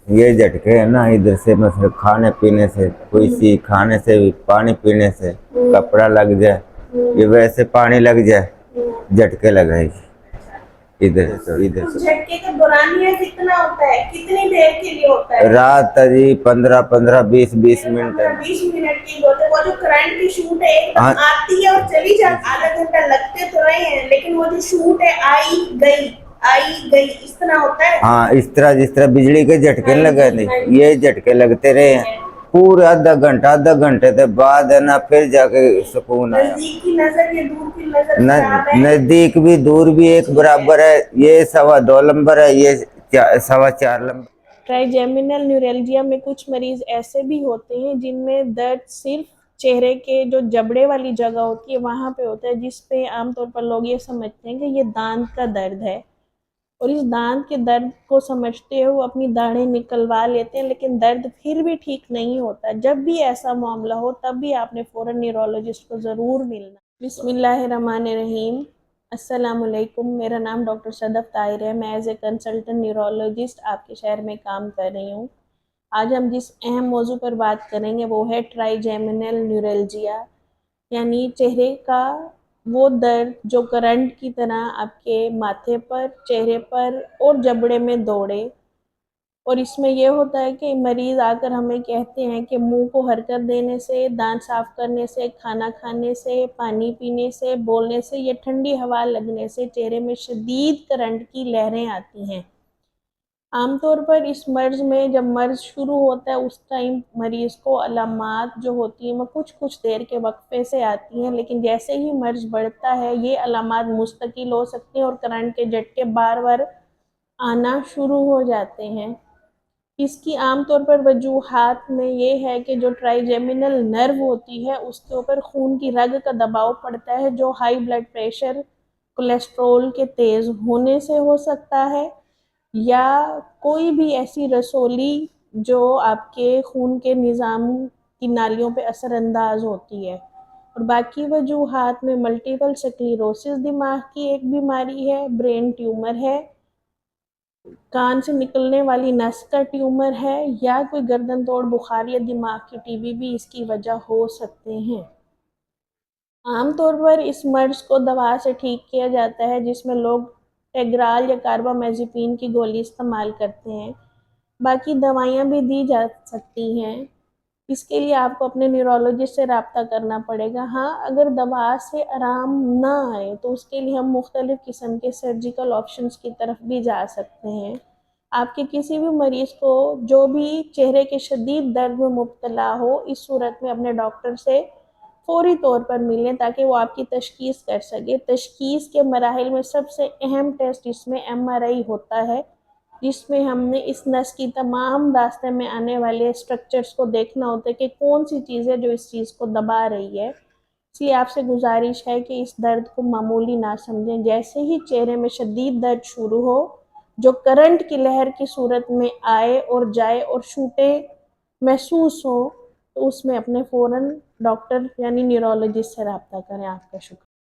ये झटके है ना, इधर से मतलब खाने पीने से, कोई सी खाने से भी, पानी पीने से, कपड़ा लग जाए, ये वैसे पानी लग जाए, झटके लगाएगी इधर से इधर उस से। झटके का दौरान ये कितना होता है, कितनी देर के लिए होता है? रात जी 15-15, 20-20 मिनट है। 15-20 मिनट की होते हैं। वो जो करंट की शूट है एकदम हाँ, आती है और चली जाती है, आधा घंटा लगते तो रहे हैं, लेकिन वो जो शूट है आई गई इस तरह होता है। हाँ, इस तरह जिस तरह बिजली के झटके हाँ लगे जी, थे, हाँ जी। ये झटके लगते रहे ठीक हैं है। पूरे आधा घंटे के बाद है ना, फिर जाके सुकून आया। नजदीक की नजर या दूर की नजर न, खराब है? नजदीक भी दूर भी एक ठीक है। बराबर है, ये 2.25 नंबर है, ये 4.25 नंबर। ट्राइजेमिनल न्यूरैल्जिया में कुछ मरीज ऐसे भी होते हैं जिनमें दर्द सिर्फ चेहरे के जो जबड़े वाली जगह होती है वहां पे होता है, जिसपे आमतौर पर लोग ये समझते हैं कि ये दांत का दर्द है, और इस दांत के दर्द को समझते हुए वो अपनी दाढ़ें निकलवा लेते हैं, लेकिन दर्द फिर भी ठीक नहीं होता। जब भी ऐसा मामला हो तब भी आपने फौरन न्यूरोलॉजिस्ट को ज़रूर मिलना। बिस्मिल्लाहिर्रहमानिर्रहीम। अस्सलामुअलैकुम। मेरा नाम डॉक्टर सदफ ताहिर है। मैं एज ए कंसल्टेंट न्यूरोलॉजिस्ट आपके शहर में काम कर रही हूँ। आज हम जिस अहम मौजू पर बात करेंगे वो है ट्राइजेमिनल न्यूरल्जिया, यानी चेहरे का वो दर्द जो करंट की तरह आपके माथे पर, चेहरे पर और जबड़े में दौड़े। और इसमें यह होता है कि मरीज आकर हमें कहते हैं कि मुंह को हरकत देने से, दांत साफ करने से, खाना खाने से, पानी पीने से, बोलने से या ठंडी हवा लगने से चेहरे में शदीद करंट की लहरें आती हैं। आमतौर पर इस मर्ज में जब मर्ज शुरू होता है उस टाइम मरीज को अलामात जो होती हैं वो कुछ कुछ देर के वक्फे से आती हैं, लेकिन जैसे ही मर्ज बढ़ता है ये अलामात मुस्तकिल हो सकती हैं और करंट के झटके बार बार आना शुरू हो जाते हैं। इसकी आमतौर पर वजूहात में ये है कि जो ट्राइजेमिनल नर्व होती है उसके ऊपर खून की रग का दबाव पड़ता है, जो हाई ब्लड प्रेशर, कोलेस्ट्रोल के तेज़ होने से हो सकता है, या कोई भी ऐसी रसोली जो आपके खून के निज़ाम की नालियों पे असरअंदाज होती है। और बाकी वजूहात में मल्टीपल स्क्लेरोसिस दिमाग की एक बीमारी है, ब्रेन ट्यूमर है, कान से निकलने वाली नस का ट्यूमर है, या कोई गर्दन तोड़ बुखार या दिमाग की टीबी भी इसकी वजह हो सकते हैं। आमतौर पर इस मर्ज को दवा से ठीक किया जाता है जिसमें लोग टेग्राल या कार्बामेज़ेपिन की गोली इस्तेमाल करते हैं। बाकी दवाइयाँ भी दी जा सकती हैं। इसके लिए आपको अपने न्यूरोलॉजिस्ट से रब्ता करना पड़ेगा। हाँ, अगर दवा से आराम ना आए तो उसके लिए हम मुख्तलिफ़ किस्म के सर्जिकल ऑप्शंस की तरफ भी जा सकते हैं। आपके किसी भी मरीज़ को जो भी चेहरे के शदीद दर्द में मुब्तला हो, इस सूरत में अपने डॉक्टर से फ़ौरी तौर पर मिलें ताकि वो आपकी तशख़ीस कर सके। तशख़ीस के मराहिल में सबसे अहम टेस्ट इसमें MRI होता है, जिसमें हमने इस नस की तमाम रास्ते में आने वाले स्ट्रक्चर्स को देखना होता है कि कौन सी चीज़ है जो इस चीज़ को दबा रही है। इसलिए आपसे गुजारिश है कि इस दर्द को मामूली ना समझें। जैसे ही चेहरे में शदीद दर्द शुरू हो, जो करंट की लहर की सूरत में आए और जाए और शूटें महसूस हो, तो उसमें अपने फ़ौरन डॉक्टर यानी न्यूरोलॉजिस्ट से रब्ता करें। आपका शुक्रिया।